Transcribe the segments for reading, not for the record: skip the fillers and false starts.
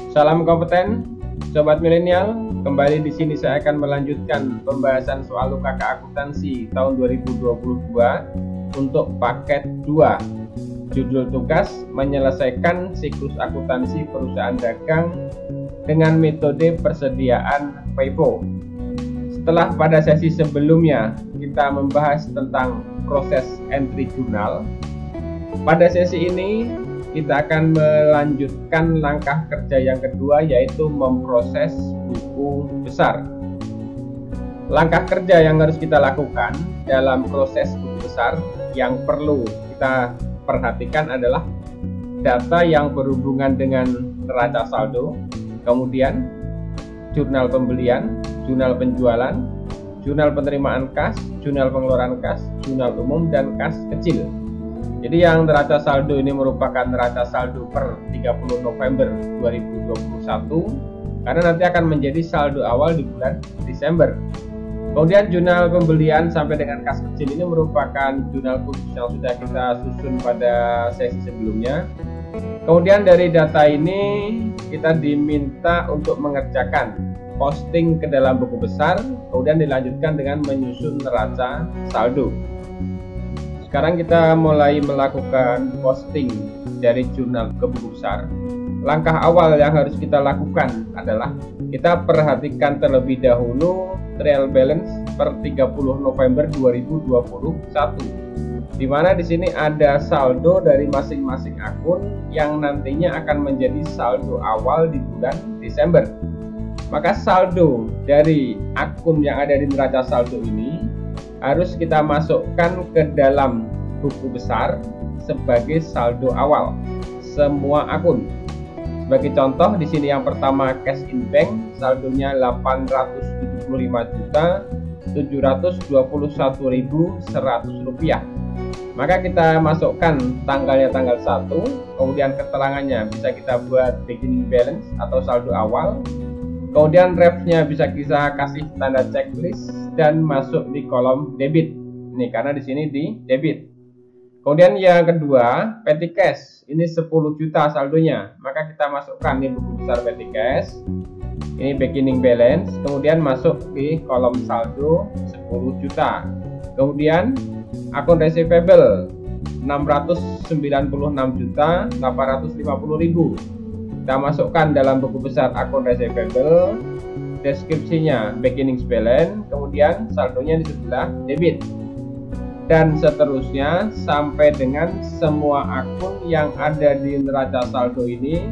Salam kompeten, sobat milenial. Kembali di sini saya akan melanjutkan pembahasan soal UKK akuntansi tahun 2022 untuk paket 2. Judul tugas menyelesaikan siklus akuntansi perusahaan dagang dengan metode persediaan FIFO. Setelah pada sesi sebelumnya kita membahas tentang proses entry jurnal, pada sesi ini kita akan melanjutkan langkah kerja yang kedua, yaitu memproses buku besar. Langkah kerja yang harus kita lakukan dalam proses buku besar yang perlu kita perhatikan adalah data yang berhubungan dengan neraca saldo, kemudian jurnal pembelian, jurnal penjualan, jurnal penerimaan kas, jurnal pengeluaran kas, jurnal umum, dan kas kecil. Jadi yang neraca saldo ini merupakan neraca saldo per 30 November 2021 karena nanti akan menjadi saldo awal di bulan Desember. Kemudian jurnal pembelian sampai dengan kas kecil ini merupakan jurnal khusus yang sudah kita susun pada sesi sebelumnya. Kemudian dari data ini kita diminta untuk mengerjakan posting ke dalam buku besar, kemudian dilanjutkan dengan menyusun neraca saldo. Sekarang kita mulai melakukan posting dari jurnal ke buku besar. Langkah awal yang harus kita lakukan adalah kita perhatikan terlebih dahulu trial balance per 30 November 2021. Di mana di sini ada saldo dari masing-masing akun yang nantinya akan menjadi saldo awal di bulan Desember. Maka saldo dari akun yang ada di neraca saldo ini harus kita masukkan ke dalam buku besar sebagai saldo awal semua akun. Sebagai contoh di sini yang pertama cash in bank, saldonya 875.721.100 rupiah. Maka kita masukkan tanggalnya tanggal 1, kemudian keterangannya bisa kita buat beginning balance atau saldo awal. Kemudian refnya bisa kita kasih tanda checklist dan masuk di kolom debit. Ini karena di sini di debit. Kemudian yang kedua, petty cash. Ini 10 juta saldonya. Maka kita masukkan di buku besar petty cash. Ini beginning balance, kemudian masuk di kolom saldo 10 juta. Kemudian akun receivable 696.850.000. Kita masukkan dalam buku besar akun receivable, deskripsinya beginning balance, kemudian saldonya di sebelah debit, dan seterusnya sampai dengan semua akun yang ada di neraca saldo ini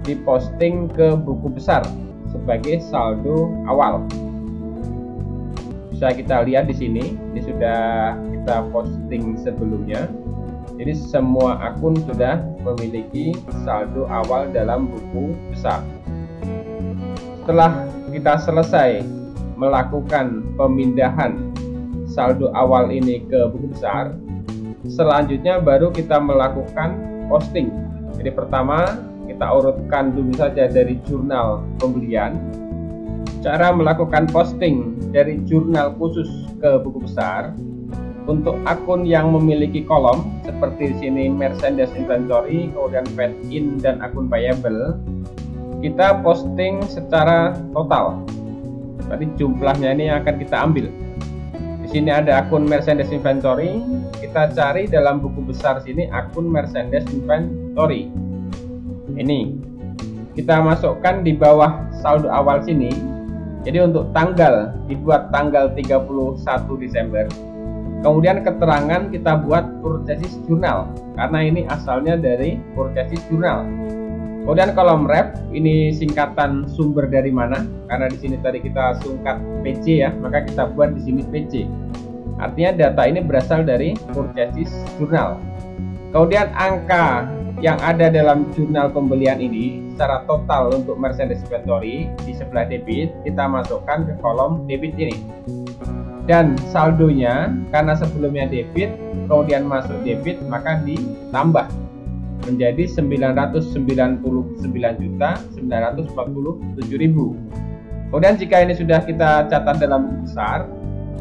diposting ke buku besar sebagai saldo awal. Bisa kita lihat di sini, ini sudah kita posting sebelumnya. Jadi semua akun sudah memiliki saldo awal dalam buku besar. Setelah kita selesai melakukan pemindahan saldo awal ini ke buku besar, selanjutnya baru kita melakukan posting. Jadi pertama kita urutkan dulu saja dari jurnal pembelian. Cara melakukan posting dari jurnal khusus ke buku besar. Untuk akun yang memiliki kolom seperti di sini merchandise inventory, kemudian paid in dan akun payable, kita posting secara total. Berarti jumlahnya ini yang akan kita ambil. Di sini ada akun merchandise inventory, kita cari dalam buku besar sini akun merchandise inventory. Ini kita masukkan di bawah saldo awal sini. Jadi untuk tanggal dibuat tanggal 31 Desember. Kemudian keterangan kita buat purchase journal karena ini asalnya dari purchase journal. Kemudian kolom ref ini singkatan sumber dari mana, karena di sini tadi kita singkat PC ya, maka kita buat di sini PC. Artinya data ini berasal dari purchase journal. Kemudian angka yang ada dalam jurnal pembelian ini secara total untuk merchandise inventory di sebelah debit kita masukkan ke kolom debit ini. Dan saldonya karena sebelumnya debit kemudian masuk debit maka ditambah menjadi 999.947.000. Kemudian jika ini sudah kita catat dalam buku besar,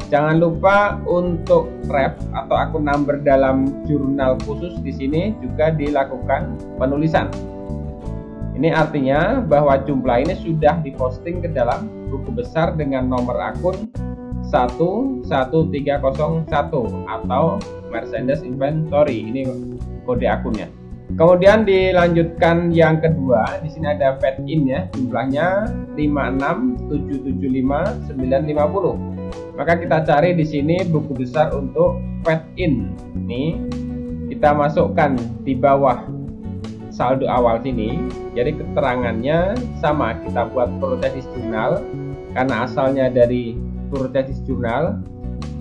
jangan lupa untuk ref atau akun number dalam jurnal khusus di sini juga dilakukan penulisan. Ini artinya bahwa jumlah ini sudah diposting ke dalam buku besar dengan nomor akun 11301 atau Merchandise Inventory. Ini kode akunnya. Kemudian dilanjutkan yang kedua, di sini ada fed in ya, jumlahnya 56775.950. Maka kita cari di sini buku besar untuk fed in. Ini kita masukkan di bawah saldo awal sini. Jadi keterangannya sama, kita buat purchase journal karena asalnya dari purchase journal.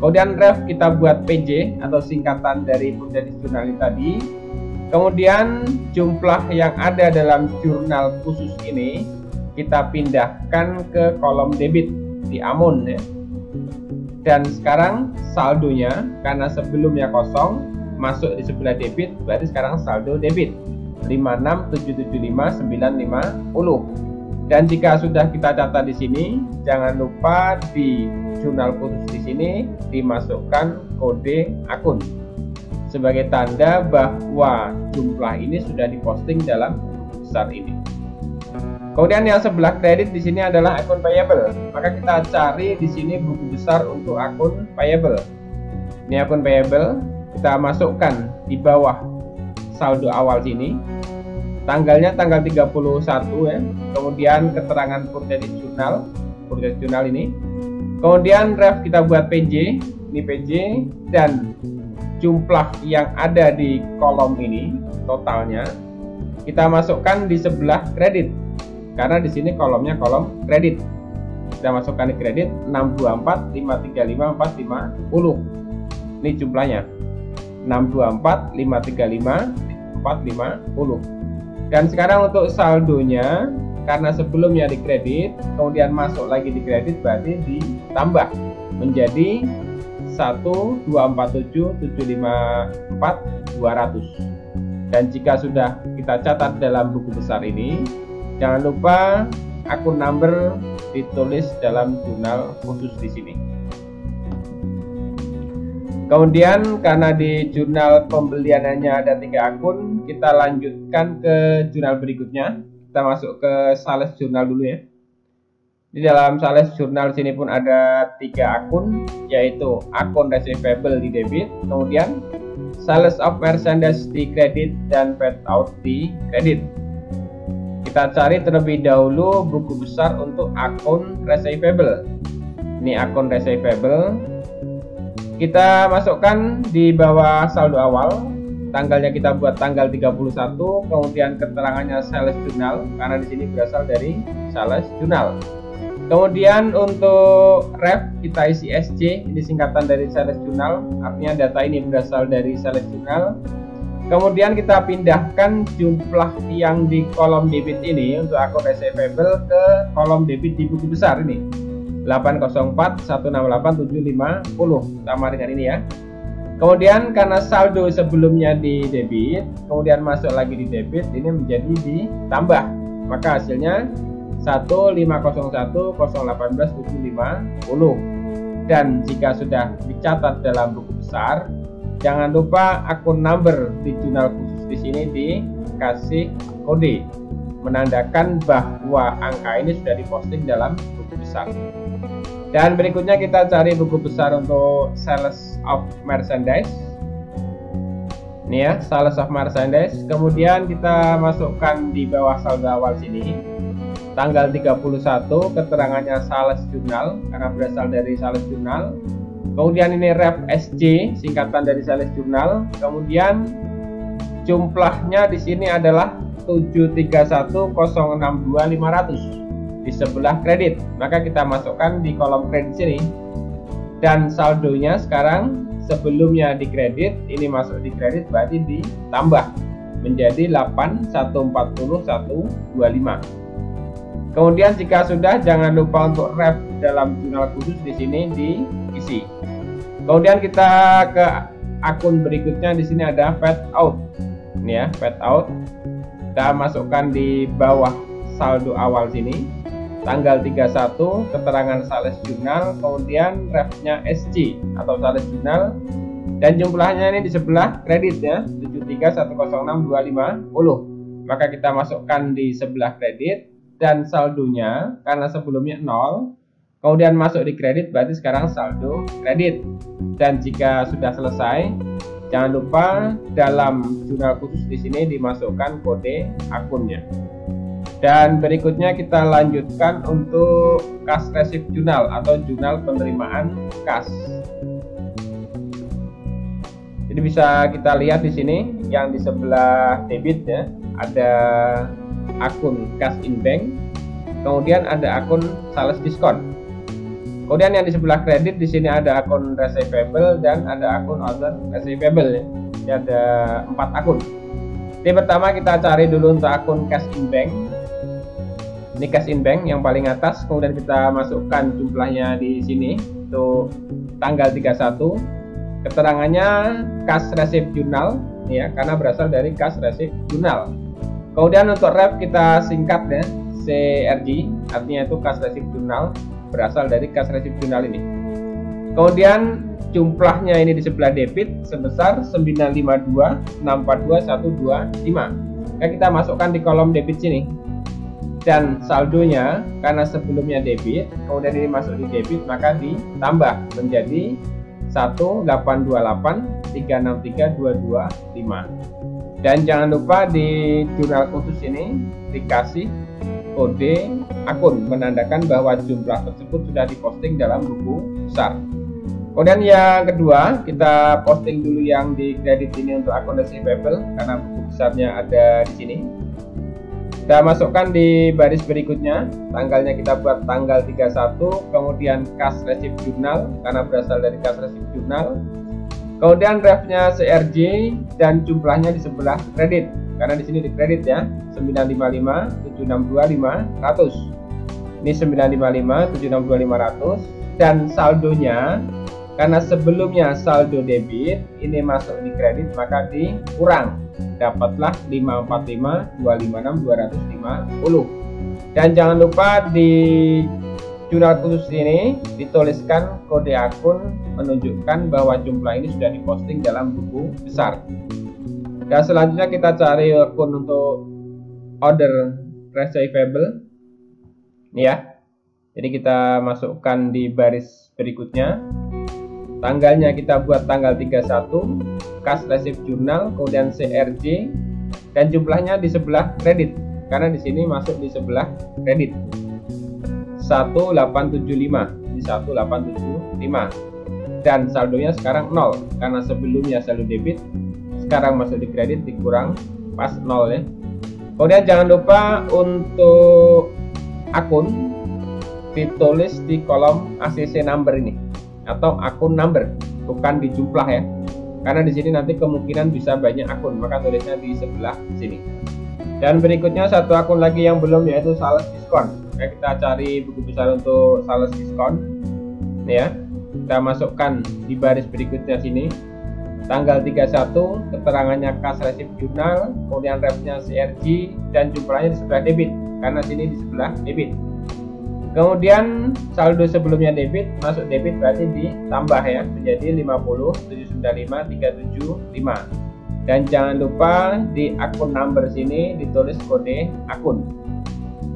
Kemudian ref kita buat PJ atau singkatan dari purchase journal ini tadi. Kemudian jumlah yang ada dalam jurnal khusus ini kita pindahkan ke kolom debit di Amon ya. Dan sekarang saldonya karena sebelumnya kosong masuk di sebelah debit, berarti sekarang saldo debit 56775.950. Dan jika sudah kita catat di sini, jangan lupa di jurnal khusus di sini dimasukkan kode akun sebagai tanda bahwa jumlah ini sudah diposting dalam buku besar ini. Kemudian yang sebelah kredit di sini adalah akun payable. Maka kita cari di sini buku besar untuk akun payable. Ini akun payable, kita masukkan di bawah saldo awal sini. Tanggalnya tanggal 31 ya. Kemudian keterangan purchase journal ini. Kemudian ref kita buat PJ, ini PJ, dan jumlah yang ada di kolom ini totalnya kita masukkan di sebelah kredit karena di sini kolomnya kolom kredit. Kita masukkan di kredit 624.535.450. Ini jumlahnya 624.535.450. Dan sekarang untuk saldonya, karena sebelumnya di kredit kemudian masuk lagi di kredit, berarti ditambah menjadi 1.247.754.200. Dan jika sudah kita catat dalam buku besar ini, jangan lupa akun number ditulis dalam jurnal khusus di sini. Kemudian karena di jurnal pembeliannya ada 3 akun, kita lanjutkan ke jurnal berikutnya. Kita masuk ke sales jurnal dulu ya. Di dalam sales jurnal sini pun ada 3 akun, yaitu akun receivable di debit, kemudian sales of merchandise di kredit, dan paid out di kredit. Kita cari terlebih dahulu buku besar untuk akun receivable. Ini akun receivable. Kita masukkan di bawah saldo awal. Tanggalnya kita buat tanggal 31, kemudian keterangannya sales journal karena di sini berasal dari sales journal. Kemudian untuk ref kita isi SJ, ini singkatan dari sales journal, artinya data ini berasal dari sales journal. Kemudian kita pindahkan jumlah yang di kolom debit ini untuk akun receivable ke kolom debit di buku besar ini 804.168.750, sama dengan ini ya. Kemudian karena saldo sebelumnya di debit kemudian masuk lagi di debit, ini menjadi ditambah, maka hasilnya 1.501.018.750. Dan jika sudah dicatat dalam buku besar, jangan lupa akun number di jurnal khusus di sini dikasih kode menandakan bahwa angka ini sudah diposting dalam buku besar. Dan berikutnya kita cari buku besar untuk sales of merchandise. Ini ya, sales of merchandise. Kemudian kita masukkan di bawah saldo awal sini tanggal 31, keterangannya sales journal karena berasal dari sales journal. Kemudian ini ref SJ, singkatan dari sales journal. Kemudian jumlahnya di sini adalah 731.062.500 di sebelah kredit. Maka kita masukkan di kolom kredit sini. Dan saldonya sekarang sebelumnya di kredit, ini masuk di kredit, berarti ditambah menjadi 8.140.125. Kemudian jika sudah, jangan lupa untuk ref dalam jurnal khusus di sini diisi. Kemudian kita ke akun berikutnya, di sini ada paid out. Ini ya, paid out. Kita masukkan di bawah saldo awal sini tanggal 31, keterangan sales journal, kemudian refnya SC atau sales journal, dan jumlahnya ini di sebelah kredit ya, 73.106.250. maka kita masukkan di sebelah kredit, dan saldonya karena sebelumnya 0, kemudian masuk di kredit, berarti sekarang saldo kredit. Dan jika sudah selesai, jangan lupa dalam jurnal khusus di sini dimasukkan kode akunnya. Dan berikutnya kita lanjutkan untuk cash receipt journal atau jurnal penerimaan kas. Jadi bisa kita lihat di sini yang di sebelah debit ya, ada akun cash in bank, kemudian ada akun sales diskon. Kemudian yang di sebelah kredit di sini ada akun receivable dan ada akun other receivable ya. Ini ada 4 akun. Jadi pertama kita cari dulu untuk akun cash in bank. Ini cash in bank yang paling atas, kemudian kita masukkan jumlahnya di sini untuk tanggal 31. Keterangannya cash receipt journal ya, karena berasal dari cash receipt journal. Kemudian untuk ref kita singkat ya, CRJ, artinya itu cash receipt journal, berasal dari cash receipt journal ini. Kemudian jumlahnya ini di sebelah debit sebesar 952.642.125. Nah, kita masukkan di kolom debit sini. Dan saldonya karena sebelumnya debit, kemudian ini masuk di debit, maka ditambah menjadi 1.828.363.225. Dan jangan lupa di jurnal khusus ini dikasih kode akun menandakan bahwa jumlah tersebut sudah diposting dalam buku besar. Kemudian yang kedua, kita posting dulu yang di kredit ini untuk akun receivable karena buku besarnya ada di sini. Kita masukkan di baris berikutnya, tanggalnya kita buat tanggal 31, kemudian cash receipt journal karena berasal dari cash receipt journal. Kemudian refnya CRJ dan jumlahnya di sebelah kredit karena di sini di kredit ya, 955.762.500. Ini 955.762.500 dan saldonya karena sebelumnya saldo debit, ini masuk di kredit maka dikurang, dapatlah 545.256.250. Dan jangan lupa di jurnal khusus ini dituliskan kode akun menunjukkan bahwa jumlah ini sudah diposting dalam buku besar. Dan selanjutnya kita cari akun untuk order receivable ya. Jadi kita masukkan di baris berikutnya, tanggalnya kita buat tanggal 31, cash receipt journal, kemudian CRJ, dan jumlahnya di sebelah kredit karena di sini masuk di sebelah kredit 1875, di 1875. Dan saldonya sekarang 0 karena sebelumnya saldo debit, sekarang masuk di kredit dikurang pas 0 ya. Kemudian jangan lupa untuk akun ditulis di kolom ACC number ini atau akun number, bukan di jumlah ya, karena di sini nanti kemungkinan bisa banyak akun, maka tulisnya di sebelah sini. Dan berikutnya satu akun lagi yang belum, yaitu sales diskon. Oke, kita cari buku besar untuk sales diskon nih ya, kita masukkan di baris berikutnya sini, tanggal 31, keterangannya cash receipt journal, kemudian refnya CRJ dan jumlahnya di sebelah debit karena sini di sebelah debit. Kemudian saldo sebelumnya debit, masuk debit berarti ditambah ya menjadi 50.795.375. Dan jangan lupa di akun number sini ditulis kode akun.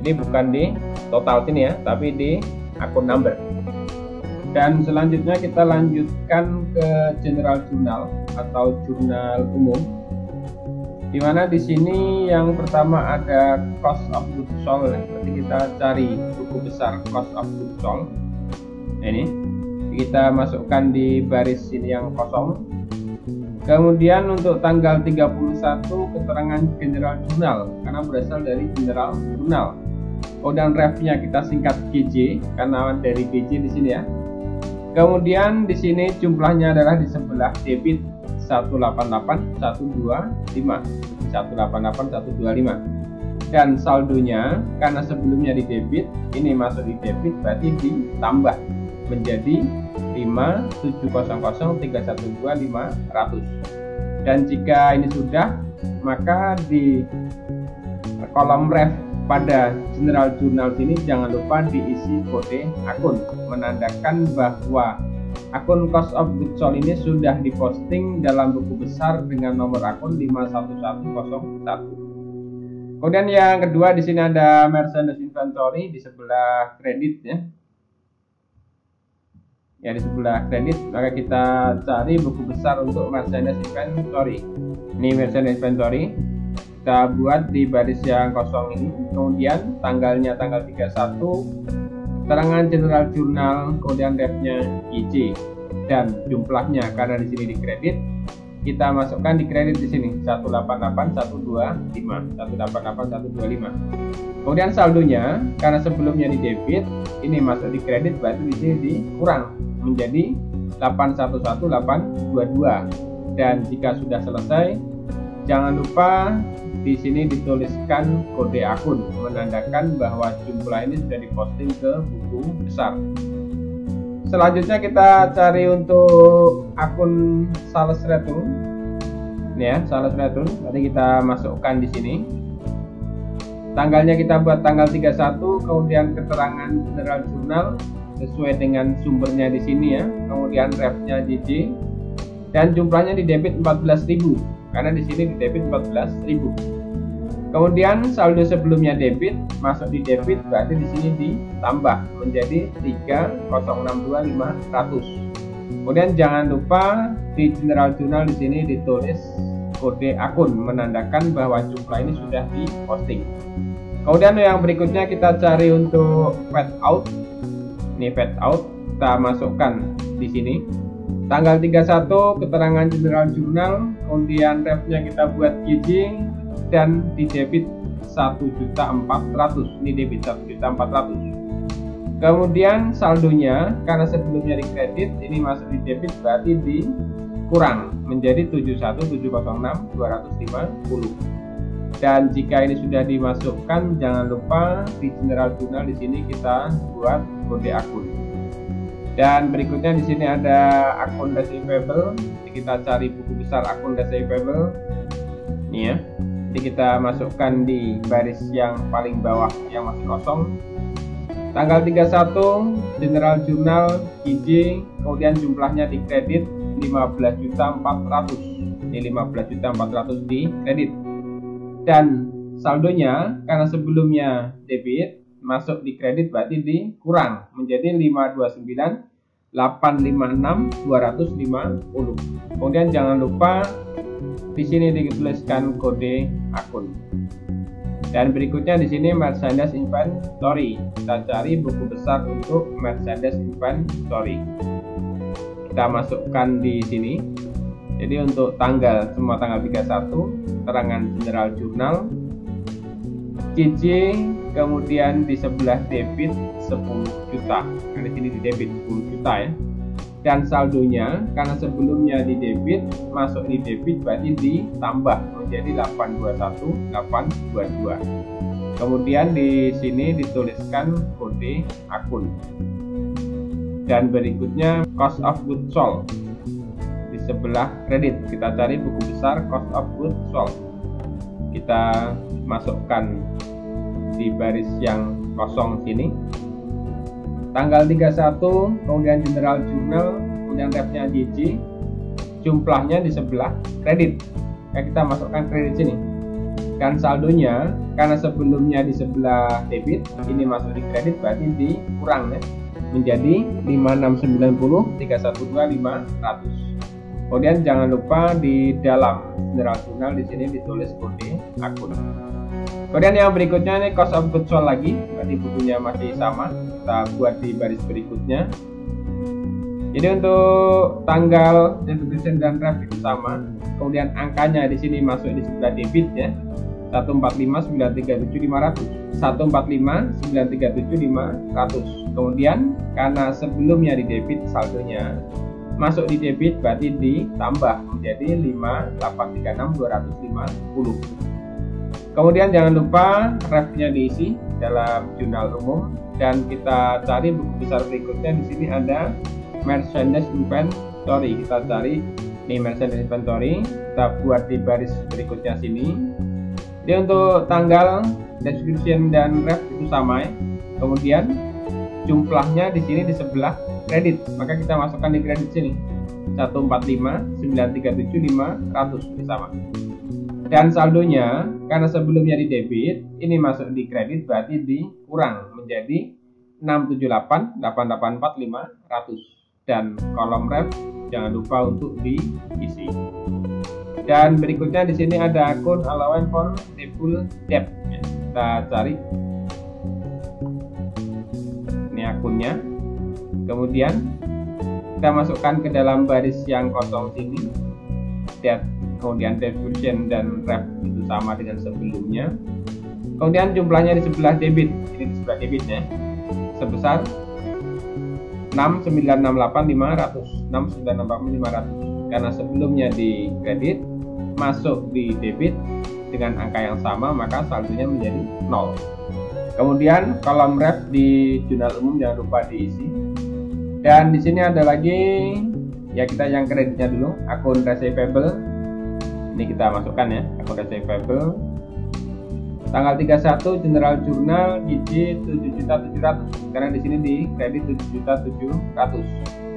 Jadi bukan di total sini ya, tapi di akun number. Dan selanjutnya kita lanjutkan ke general journal atau jurnal umum, di mana di sini yang pertama ada cost of goods sold. Berarti kita cari buku besar cost of goods sold. Ini kita masukkan di baris sini yang kosong. Kemudian untuk tanggal 31 keterangan general journal karena berasal dari general journal. Kemudian refnya kita singkat GJ karena dari GJ di sini ya. Kemudian di sini jumlahnya adalah di sebelah debit 188.125, 188.125. Dan saldonya karena sebelumnya di debit, ini masuk di debit berarti ditambah menjadi 5.700.312.500. Dan jika ini sudah, maka di kolom ref pada general journal ini jangan lupa diisi kode akun menandakan bahwa akun cost of goods sold ini sudah diposting dalam buku besar dengan nomor akun 51101. Kemudian yang kedua di sini ada merchandise inventory di sebelah kredit ya. Ya, di sebelah kredit, maka kita cari buku besar untuk merchandise inventory. Ini merchandise inventory. Kita buat di baris yang kosong ini. Kemudian tanggalnya tanggal 31, keterangan general jurnal, kemudian refnya IC dan jumlahnya karena di sini di kredit. Kita masukkan di kredit di sini 188125, 188125. Kemudian saldonya karena sebelumnya di debit, ini masuk di kredit, berarti di sini dikurang menjadi 811822. Dan jika sudah selesai, jangan lupa di sini dituliskan kode akun menandakan bahwa jumlah ini sudah diposting ke buku besar. Selanjutnya kita cari untuk akun sales return. Ini ya, sales return. Nanti kita masukkan di sini. Tanggalnya kita buat tanggal 31, kemudian keterangan general jurnal sesuai dengan sumbernya di sini ya. Kemudian refnya JJ dan jumlahnya di debit 14.000 karena di sini di debit 14.000. Kemudian saldo sebelumnya debit masuk di debit, berarti di sini ditambah menjadi 3062500. Kemudian jangan lupa di general jurnal di sini ditulis kode akun menandakan bahwa jumlah ini sudah diposting. Kemudian yang berikutnya kita cari untuk fade out. Ini fade out, kita masukkan di sini. Tanggal 31 keterangan general jurnal, kemudian refnya kita buat GJ dan di debit 1.400.000. Ini debit 1.400.000. Kemudian saldonya karena sebelumnya di kredit, ini masuk di debit, berarti dikurang menjadi 71.706.250. Dan jika ini sudah dimasukkan, jangan lupa di general jurnal di sini kita buat kode akun. Dan berikutnya di sini ada akun receivable. Jadi kita cari buku besar akun receivable. Ini ya. Jadi kita masukkan di baris yang paling bawah yang masih kosong. Tanggal 31 general jurnal IJ, kemudian jumlahnya di kredit 15.400.000. Ini 15.400.000 di kredit. Dan saldonya karena sebelumnya debit masuk di kredit, berarti dikurang menjadi 529.856.250. Kemudian jangan lupa di sini dituliskan kode akun. Dan berikutnya di sini merchandise inventory. Kita cari buku besar untuk merchandise inventory. Kita masukkan di sini. Jadi untuk tanggal, semua tanggal 31, keterangan general jurnal, CC, kemudian di sebelah debit 10 juta. Nah, di sini di debit 10 juta ya. Dan saldonya karena sebelumnya di debit masuk di debit, berarti ditambah menjadi 821.822. Kemudian di sini dituliskan kode akun. Dan berikutnya cost of goods sold. Di sebelah kredit kita cari buku besar cost of goods sold. Kita masukkan di baris yang kosong sini. Tanggal 31, kemudian general jurnal, kemudian refnya JJ, jumlahnya di sebelah kredit. Nah, kita masukkan kredit sini. Dan saldonya karena sebelumnya di sebelah debit, ini masuk di kredit, berarti dikurang ya, menjadi 5.690.312.500. Kemudian jangan lupa di dalam general jurnal di sini ditulis kode akun. Kemudian yang berikutnya ini cost of goods sold lagi, berarti bukunya masih sama. Kita buat di baris berikutnya. Jadi untuk tanggal distribution dan ref itu sama. Kemudian angkanya di sini masuk di sebelah debit ya. 145.937.500. 145.937.500. Kemudian karena sebelumnya di debit saldonya masuk di debit, berarti ditambah menjadi 5.836.250. Kemudian jangan lupa refnya diisi dalam jurnal umum, dan kita cari buku besar berikutnya. Di sini ada merchandise inventory. Kita cari ini merchandise inventory, kita buat di baris berikutnya sini. Jadi untuk tanggal, description dan ref itu sama ya. Kemudian jumlahnya di sini di sebelah kredit, maka kita masukkan di kredit sini 145.937.500 ini sama. Dan saldonya karena sebelumnya di debit, ini masuk di kredit berarti dikurang menjadi 678.884.500. Dan kolom ref jangan lupa untuk diisi. Dan berikutnya di sini ada akun allowance for table debt. Kita cari. Ini akunnya. Kemudian kita masukkan ke dalam baris yang kosong sini. Debt, kemudian deviation dan ref itu sama dengan sebelumnya. Kemudian jumlahnya di sebelah debit. Ini di sebelah debitnya sebesar 6.968.500. 6.968.500. Karena sebelumnya di kredit, masuk di debit dengan angka yang sama, maka saldonya menjadi 0. Kemudian kolom ref di jurnal umum jangan lupa diisi. Dan di sini ada lagi, ya kita yang kreditnya dulu, akun receivable. Ini kita masukkan ya, akun receivable. Tanggal 31 General Journal GJ 7.700.000 karena di sini di kredit 7.700.000.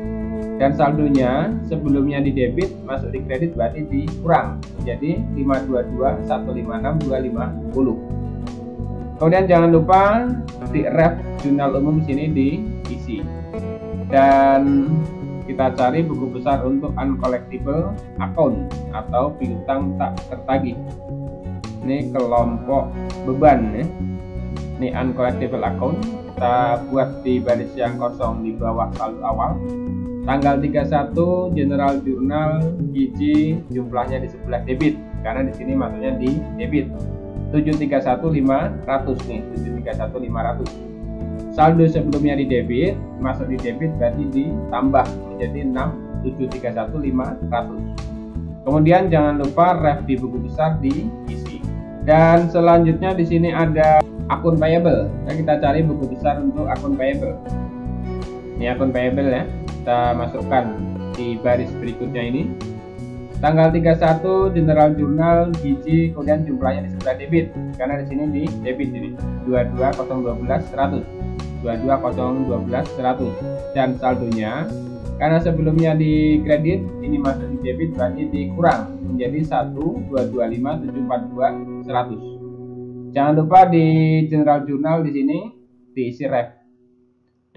Dan saldonya sebelumnya di debit, masuk di kredit berarti dikurang jadi 522.156.250. Kemudian jangan lupa di ref jurnal umum sini diisi. Dan kita cari buku besar untuk uncollectible account atau piutang tak tertagih. Ini kelompok beban ya. Ini uncollectible account. Kita buat di baris yang kosong di bawah saldo awal. Tanggal 31 General Journal GJ jumlahnya di sebelah debit karena di sini masuknya di debit 731.500 nih, 731.500. Saldo sebelumnya di debit, masuk di debit berarti ditambah menjadi 6.731.500. Kemudian jangan lupa ref di buku besar diisi. Dan selanjutnya di sini ada akun payable. Nah, kita cari buku besar untuk akun payable. Ini akun payable ya. Kita masukkan di baris berikutnya ini. Tanggal 31 General Journal GJ, kemudian jumlahnya di sebelah debit karena di sini di debit ini 22.012.100 22.012.100. Dan saldonya karena sebelumnya di kredit, ini masuk di debit berarti dikurang menjadi 1.225.742.100. Jangan lupa di General Journal di sini diisi ref.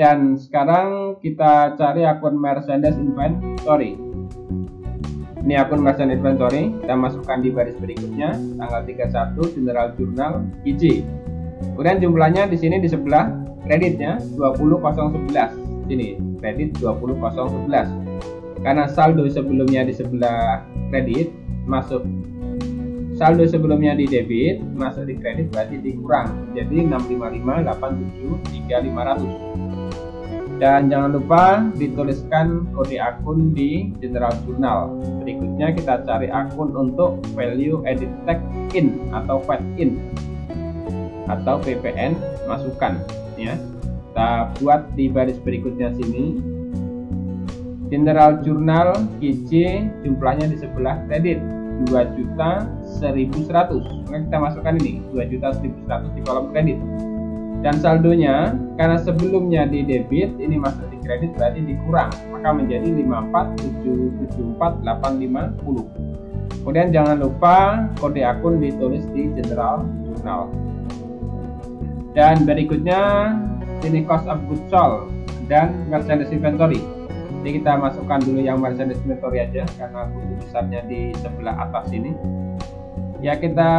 Dan sekarang kita cari akun merchandise inventory. Ini akun merchandise inventory, kita masukkan di baris berikutnya tanggal 31 General Journal GJ. Kemudian jumlahnya di sini di sebelah kreditnya 20.011. Sini kredit 20.011. Karena saldo sebelumnya di sebelah kredit, masuk saldo sebelumnya di debit, masuk di kredit berarti dikurang jadi 655.873.500. Dan jangan lupa dituliskan kode akun di General Journal. Berikutnya kita cari akun untuk value added tax in atau VAT in atau PPN masukkan ya. Kita buat di baris berikutnya sini. General Journal GJ jumlahnya di sebelah kredit 2.100.100. Maka kita masukkan ini 2.100.100 di kolom kredit. Dan saldonya karena sebelumnya di debit, ini masuk di kredit berarti dikurang, maka menjadi 54.774.850. Kemudian jangan lupa kode akun ditulis di General Journal. Dan berikutnya ini cost of goods sold dan merchandise inventory. Jadi kita masukkan dulu yang merchandise inventory aja karena buku besarnya di sebelah atas ini. Ya, kita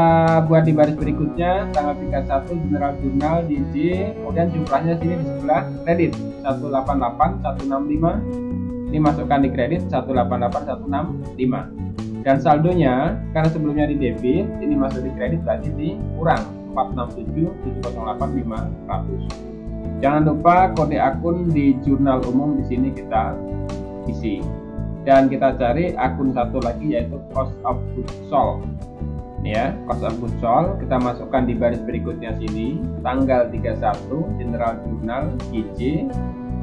buat di baris berikutnya tanggal 31 General Journal GJ, kemudian jumlahnya sini di sebelah kredit 188.165. Ini masukkan di kredit 188.165. Dan saldonya karena sebelumnya di debit, ini masuk di kredit berarti dikurang 467.708.500. Jangan lupa kode akun di jurnal umum di sini kita isi. Dan kita cari akun satu lagi yaitu cost of goods sold. Ya, cost of goods sold kita masukkan di baris berikutnya sini tanggal 31 General Journal GJ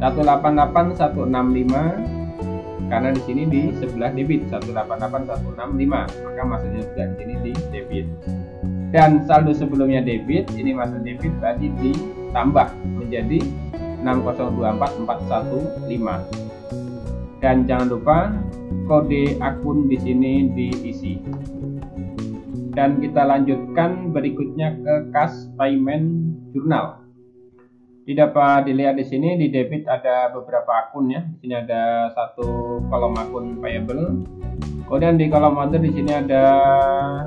188.165 karena di sini di sebelah debit 188.165, maka masuknya juga di sini di debit. Dan saldo sebelumnya debit, ini masuk debit berarti ditambah menjadi 6024415. Dan jangan lupa kode akun di sini diisi. Dan kita lanjutkan berikutnya ke Cash Payment Journal. Dapat dilihat di sini di debit ada beberapa akun ya. Di sini ada satu kolom akun payable. Kemudian di kolom order di sini ada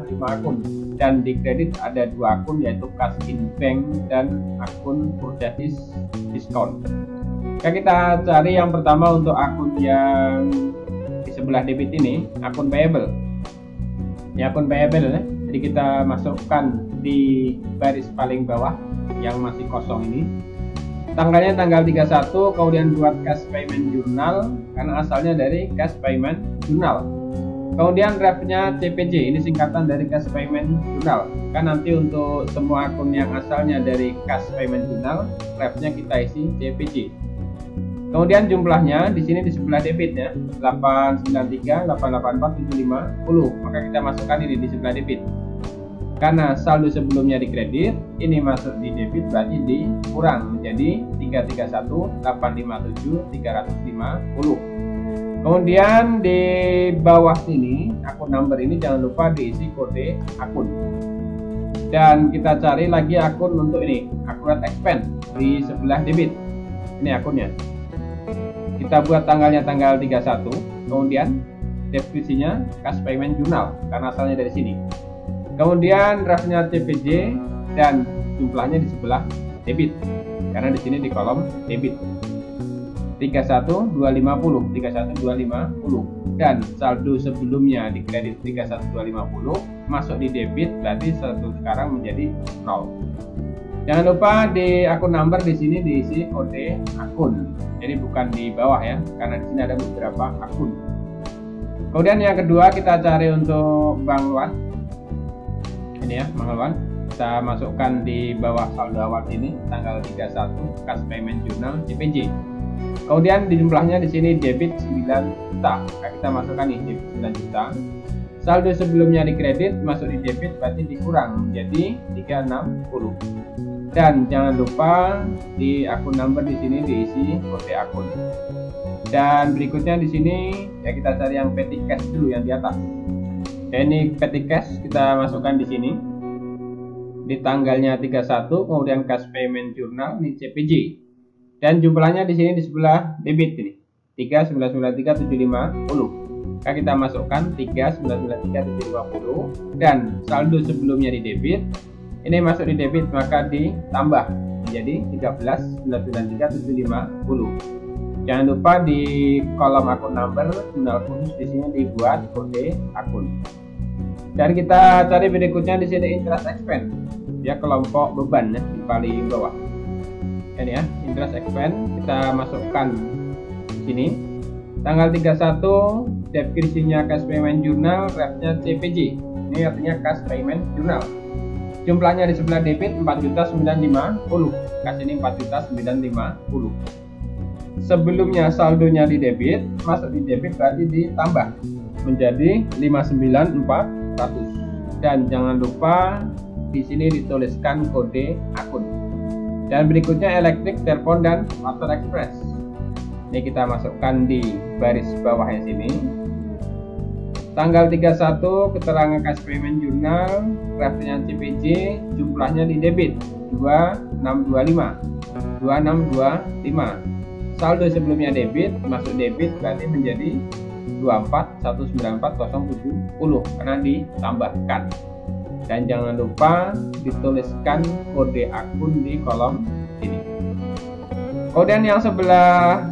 5 akun, dan di kredit ada 2 akun, yaitu cash in bank dan akun purchase discount. Kita cari yang pertama untuk akun yang di sebelah debit ini, akun payable. Ini akun payable ya. Jadi kita masukkan di baris paling bawah yang masih kosong ini. Tanggalnya tanggal 31, kemudian buat Cash Payment Journal karena asalnya dari Cash Payment Journal. Kemudian refnya CPJ, ini singkatan dari Cash Payment Journal. Kan nanti untuk semua akun yang asalnya dari Cash Payment Journal, refnya kita isi CPJ. Kemudian jumlahnya di sini di sebelah debitnya 893, 884, 75, 10. Maka kita masukkan ini di sebelah debit. Karena saldo sebelumnya di kredit, ini masuk di debit berarti dikurang menjadi 331, 857, 350. Kemudian di bawah sini akun number ini jangan lupa diisi kode akun. Dan kita cari lagi akun untuk ini, Accurate Expense di sebelah debit. Ini akunnya. Kita buat tanggalnya tanggal 31, kemudian deskripsinya Cash Payment Journal karena asalnya dari sini. Kemudian refnya CPJ dan jumlahnya di sebelah debit karena di sini di kolom debit 31250, 31250, dan saldo sebelumnya di kredit 31250 masuk di debit berarti saldo sekarang menjadi 0. Jangan lupa di akun number di sini diisi kode akun. Jadi bukan di bawah ya, karena di sini ada beberapa akun. Kemudian yang kedua kita cari untuk Bank Luan. Ini ya, Bank Luan. Kita masukkan di bawah saldo awal ini tanggal 31 Cash Payment Journal CPJ. Kemudian di jumlahnya di sini debit 9 juta. Nah, kita masukkan nih debit 9 juta. Saldo sebelumnya di kredit masuk di debit berarti dikurang menjadi 360. Dan jangan lupa di akun number di sini diisi kode akun. Dan berikutnya di sini ya kita cari yang petty cash dulu yang di atas. Ya, ini petty cash kita masukkan di sini. Di tanggalnya 31, kemudian Cash Payment Journal ini CPJ. Dan jumlahnya di sini di sebelah debit ini 3993750. Maka kita masukkan 3993750 dan saldo sebelumnya di debit ini masuk di debit maka ditambah menjadi 1393750. Jangan lupa di kolom akun number jurnal khusus di sini dibuat kode akun. Dan kita cari berikutnya di sini interest expense. Ya, kelompok beban ya di paling bawah. Ini ya, interest expense kita masukkan di sini. Tanggal 31 deskripsinya Cash Payment Journal, refnya CPJ. Ini artinya Cash Payment Journal. Jumlahnya di sebelah debit 4.950. Kas ini 4.950. Sebelumnya saldonya di debit, masuk di debit berarti ditambah menjadi 59400. Dan jangan lupa di sini dituliskan kode akun. Dan berikutnya elektrik, telepon, dan water express. Ini kita masukkan di baris bawahnya sini. Tanggal 31 keterangan Cash Payment Journal, refnya CPJ, jumlahnya di debit 2625. Saldo sebelumnya debit, masuk debit berarti menjadi 241940710 karena ditambahkan. Dan jangan lupa dituliskan kode akun di kolom ini. Kemudian yang sebelah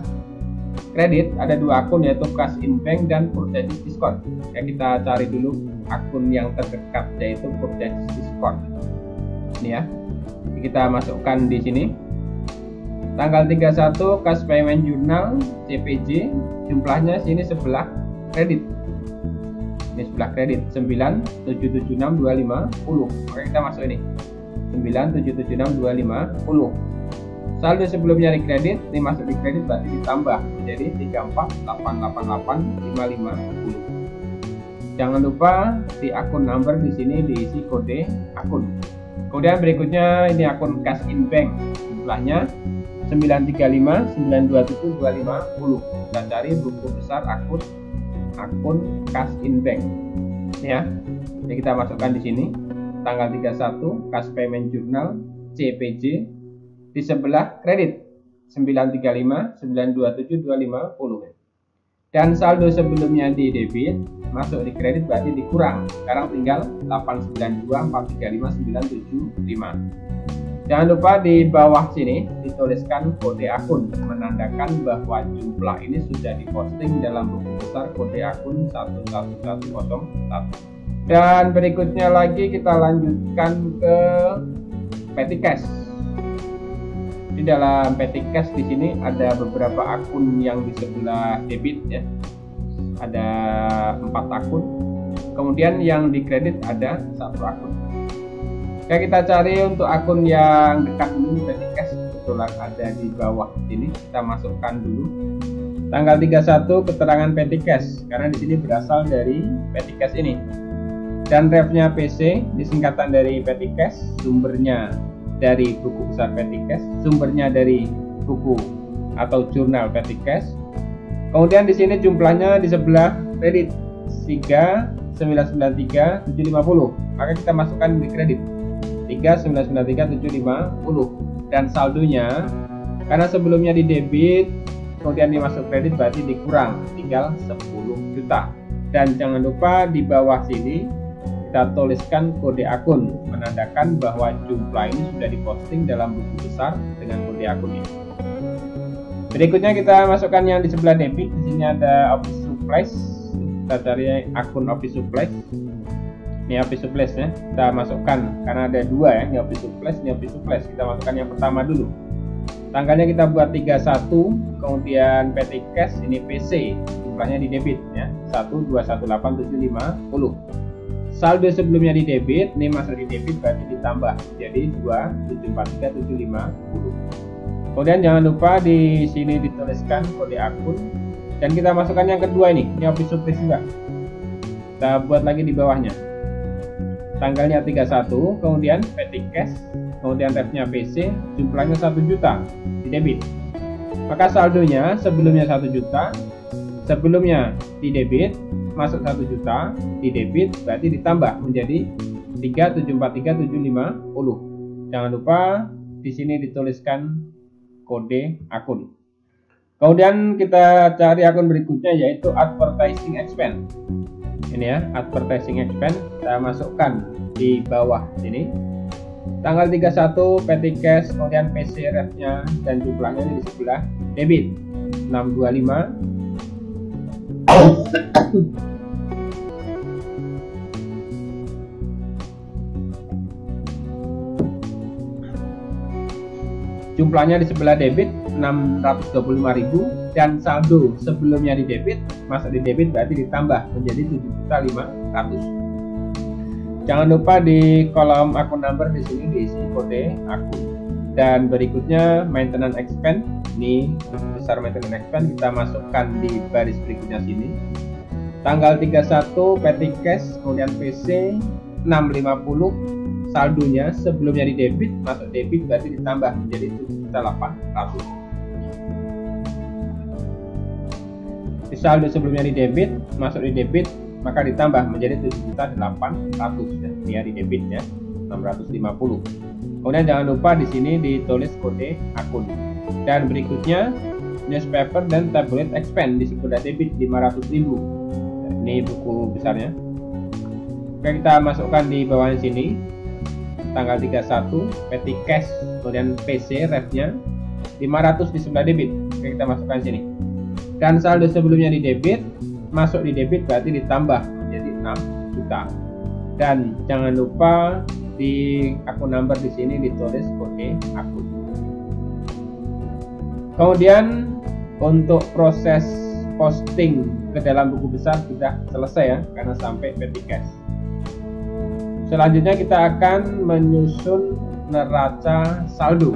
kredit ada 2 akun yaitu Cash in Bank dan Purchase Discount. Ya, kita cari dulu akun yang terdekat yaitu Purchase Discount. Ini ya. Kita masukkan di sini. Tanggal 31 Cash Payment Journal CPJ, jumlahnya sini sebelah kredit. Ini sebelah kredit 9776250. Maka kita masuk ini 9776250. Saldo sebelumnya di kredit, ini masuk di kredit berarti ditambah menjadi 34885510. Jangan lupa di akun number di sini diisi kode akun. Kemudian berikutnya ini akun Cash in Bank, jumlahnya 935927250. Kita cari buku besar akun Cash in Bank. Ya, ini Jadi kita masukkan di sini tanggal 31 Cash Payment Journal CPJ, di sebelah kredit 935 927 250. Dan saldo sebelumnya di debit masuk di kredit berarti dikurang. Sekarang tinggal 892 435 975. Jangan lupa di bawah sini dituliskan kode akun menandakan bahwa jumlah ini sudah diposting dalam buku besar kode akun 11101. Dan berikutnya lagi kita lanjutkan ke Petty Cash. Di dalam Petty Cash di sini ada beberapa akun yang di sebelah debit ya. Ada 4 akun. Kemudian yang di kredit ada 1 akun. Oke, kita cari untuk akun yang dekat dulu Petty Cash. Kebetulan ada di bawah sini. Kita masukkan dulu tanggal 31 keterangan Petty Cash karena di sini berasal dari Petty Cash ini. Dan refnya PC disingkatan dari Petty Cash, sumbernya dari buku besar Petty Cash, sumbernya dari buku atau jurnal Petty Cash. Kemudian di sini jumlahnya di sebelah kredit 3993750. Maka kita masukkan di kredit 3993750. Dan saldonya karena sebelumnya di debit kemudian dimasuk kredit berarti dikurang, tinggal 10 juta. Dan jangan lupa di bawah sini kita tuliskan kode akun menandakan bahwa jumlah ini sudah diposting dalam buku besar dengan kode akun ini. Berikutnya kita masukkan yang di sebelah debit. Di sini ada Office Supplies. Kita cari akun Office Supplies. Ini Office Supplies ya. Kita masukkan karena ada 2 ya. Ini Office Supplies, ini Office Supplies. Kita masukkan yang pertama dulu. Tanggalnya kita buat 31, kemudian Petty Cash ini PC. Jumlahnya di debit ya. 1218750. Saldo sebelumnya di debit, ini masuk di debit berarti ditambah jadi 2743750. Kemudian jangan lupa di sini dituliskan kode akun dan kita masukkan yang kedua ini Office Supplies juga. Kita buat lagi di bawahnya. Tanggalnya 31, kemudian Petty Cash, kemudian refnya PC, jumlahnya 1 juta di debit. Maka saldonya sebelumnya 1 juta, sebelumnya di debit masuk 1 juta, di debit berarti ditambah menjadi 3743750. Jangan lupa di sini dituliskan kode akun. Kemudian kita cari akun berikutnya yaitu Advertising Expense. Ini ya, Advertising Expense kita masukkan di bawah sini. Tanggal 31 Petty Cash, kemudian PC refnya dan jumlahnya di sebelah debit 625. Jumlahnya di sebelah debit 625.000 dan saldo sebelumnya di debit masuk di debit berarti ditambah menjadi 7.500.000. Jangan lupa di kolom akun number di sini diisi kode akun. Dan berikutnya maintenance expense. Ini besar maintenance expense kita masukkan di baris berikutnya sini. Tanggal 31 Petty Cash, kemudian PC 650. Saldonya sebelumnya di debit masuk debit berarti ditambah menjadi 7.800.000. Di saldo sebelumnya di debit masuk di debit maka ditambah menjadi 7.800.000 ya, di debitnya 650. Kemudian jangan lupa di sini ditulis kode akun. Dan berikutnya newspaper dan tabloid expense di sebelah debit 500.000. Ini buku besarnya. Oke, kita masukkan di bawahnya sini. Tanggal 31 Petty Cash, kemudian PC refnya 500 di sebelah debit. Oke, kita masukkan sini. Dan saldo sebelumnya di debit masuk di debit berarti ditambah menjadi 6 juta. Dan jangan lupa di akun number di sini ditulis kode akun. Kemudian untuk proses posting ke dalam buku besar sudah selesai ya, karena sampai Petty Cash. Selanjutnya kita akan menyusun neraca saldo.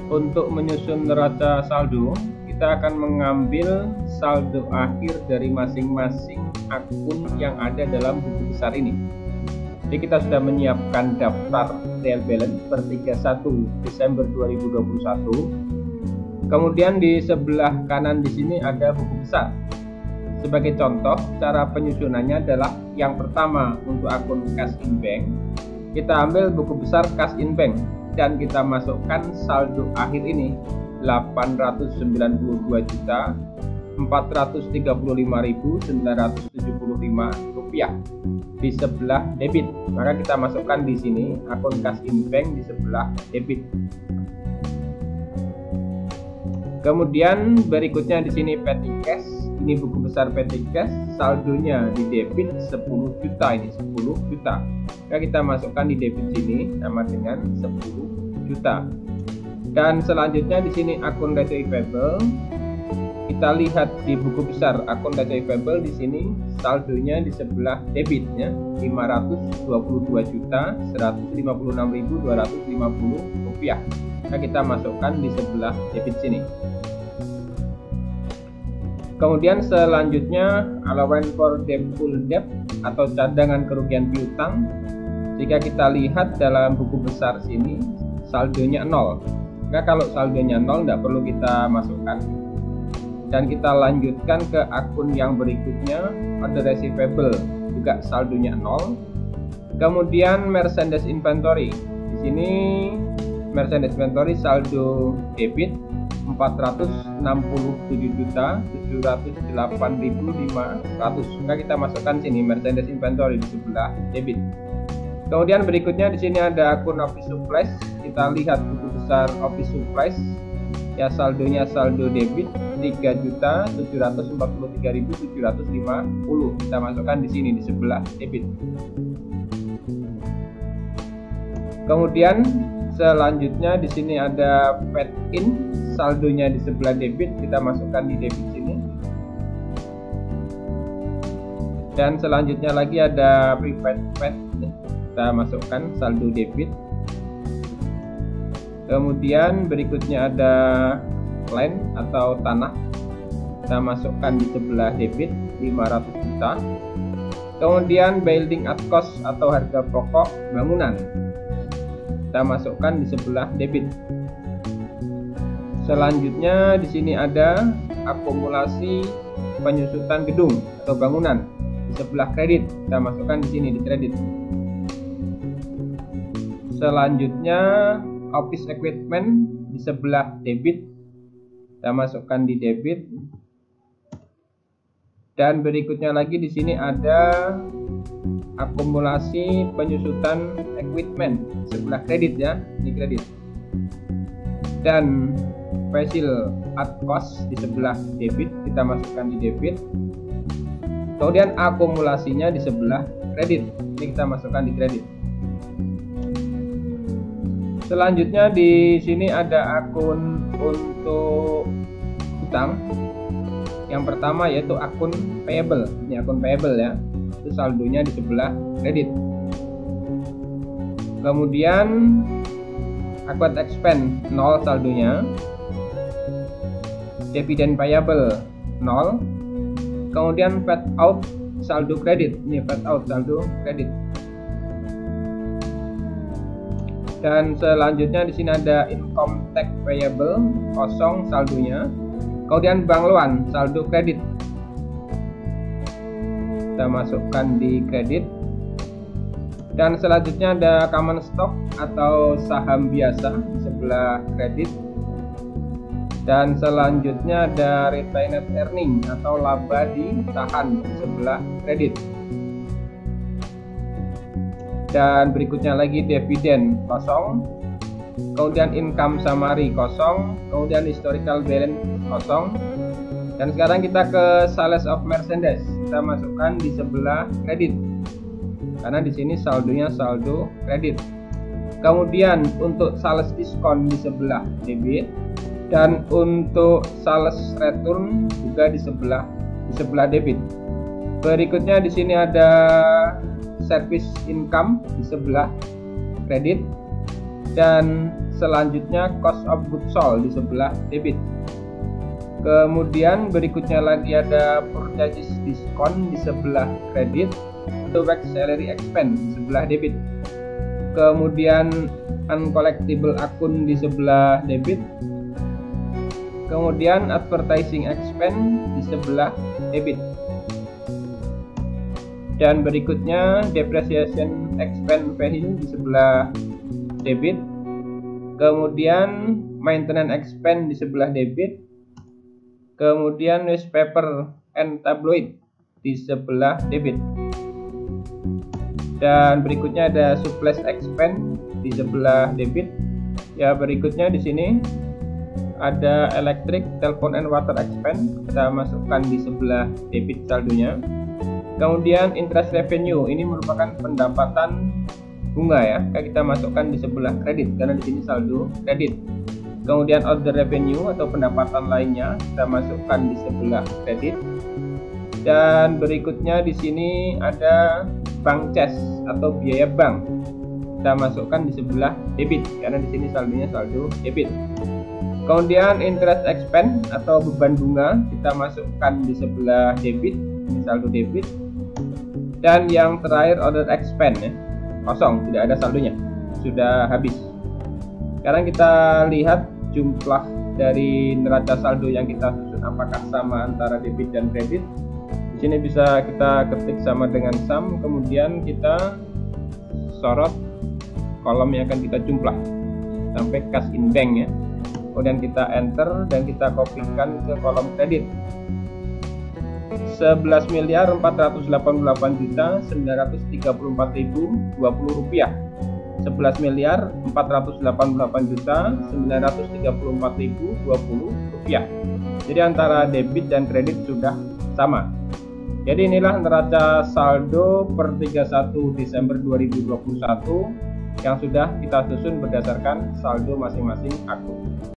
Untuk menyusun neraca saldo, kita akan mengambil saldo akhir dari masing-masing akun yang ada dalam buku besar ini. Jadi kita sudah menyiapkan daftar real balance per 31 Desember 2021. Kemudian di sebelah kanan di sini ada buku besar. Sebagai contoh, cara penyusunannya adalah yang pertama untuk akun cash in bank, kita ambil buku besar cash in bank dan kita masukkan saldo akhir ini 892.435.975 rupiah di sebelah debit. Maka kita masukkan di sini akun cash in bank di sebelah debit. Kemudian berikutnya di sini petty cash. Ini buku besar petty cash, saldonya di debit 10 juta, ini 10 juta. Maka kita masukkan di debit sini sama dengan 10 juta. Dan selanjutnya di sini akun receivable. Kita lihat di buku besar akun receivable di sini saldonya di sebelah debitnya 522.156.250 rupiah. Maka kita masukkan di sebelah debit sini. Kemudian selanjutnya allowance for debtful debt atau cadangan kerugian piutang. Jika kita lihat dalam buku besar sini saldonya 0. Maka kalau saldonya 0 tidak perlu kita masukkan. Dan kita lanjutkan ke akun yang berikutnya, ada receivable, juga saldonya 0. Kemudian merchandise inventory. Di sini merchandise inventory saldo debit 467.708.500. Maka kita masukkan sini merchandise inventory di sebelah debit. Kemudian berikutnya di sini ada akun office supplies. Kita lihat buku besar office supplies. Ya, saldonya saldo debit 3.743.750. Kita masukkan di sini di sebelah debit. Kemudian selanjutnya di sini ada paid in, saldonya di sebelah debit, kita masukkan di debit sini. Dan selanjutnya lagi ada prepaid paid, kita masukkan saldo debit. Kemudian berikutnya ada land atau tanah, kita masukkan di sebelah debit 500 juta. Kemudian building at cost atau harga pokok bangunan, kita masukkan di sebelah debit. Selanjutnya di sini ada akumulasi penyusutan gedung atau bangunan di sebelah kredit, kita masukkan di sini di kredit. Selanjutnya office equipment di sebelah debit, kita masukkan di debit. Dan berikutnya lagi di sini ada akumulasi penyusutan equipment sebelah kredit, ya, ini kredit. Dan special at cost di sebelah debit, kita masukkan di debit. Kemudian akumulasinya di sebelah kredit, ini kita masukkan di kredit. Selanjutnya di sini ada akun untuk utang. Yang pertama yaitu akun payable. Ini akun payable, ya. Itu saldonya di sebelah kredit. Kemudian account expense 0 saldonya. Dividend payable 0. Kemudian paid out saldo kredit. Ini paid out saldo kredit. Dan selanjutnya di sini ada income tax payable 0 saldonya. Kemudian bank loan saldo kredit, kita masukkan di kredit. Dan selanjutnya ada common stock atau saham biasa di sebelah kredit. Dan selanjutnya ada retained earning atau laba ditahan di sebelah kredit. Dan berikutnya lagi dividen 0. Kemudian income summary 0. Kemudian historical balance 0. Dan sekarang kita ke sales of merchandise, kita masukkan di sebelah kredit karena di sini saldonya saldo kredit. Kemudian untuk sales diskon di sebelah debit, dan untuk sales return juga di sebelah debit. Berikutnya di sini ada service income di sebelah kredit. Dan selanjutnya cost of goods sold di sebelah debit. Kemudian berikutnya lagi ada purchase discount di sebelah kredit, direct salary expense di sebelah debit. Kemudian uncollectible akun di sebelah debit. Kemudian advertising expense di sebelah debit. Dan berikutnya depreciation expense value di sebelah debit, kemudian maintenance expense di sebelah debit, kemudian newspaper and tabloid di sebelah debit. Dan berikutnya ada surplus expense di sebelah debit. Ya, berikutnya di sini ada electric, telephone and water expense, kita masukkan di sebelah debit saldonya. Kemudian interest revenue, ini merupakan pendapatan bunga ya, kita masukkan di sebelah kredit karena di sini saldo kredit. Kemudian other revenue atau pendapatan lainnya kita masukkan di sebelah kredit. Dan berikutnya di sini ada bank cash atau biaya bank, kita masukkan di sebelah debit karena di sini saldonya saldo debit. Kemudian interest expense atau beban bunga kita masukkan di sebelah debit, ini saldo debit. Dan yang terakhir other expense ya, kosong, tidak ada saldonya, sudah habis. Sekarang kita lihat jumlah dari neraca saldo yang kita susun apakah sama antara debit dan kredit. Di sini bisa kita ketik sama dengan sum, kemudian kita sorot kolom yang akan kita jumlah sampai cash in bank ya. Kemudian kita enter dan kita kopikan ke kolom kredit. 11.488.934.020 rupiah. 11.488.934.020 rupiah. Jadi antara debit dan kredit sudah sama. Jadi inilah neraca saldo per 31 Desember 2021 yang sudah kita susun berdasarkan saldo masing-masing akun.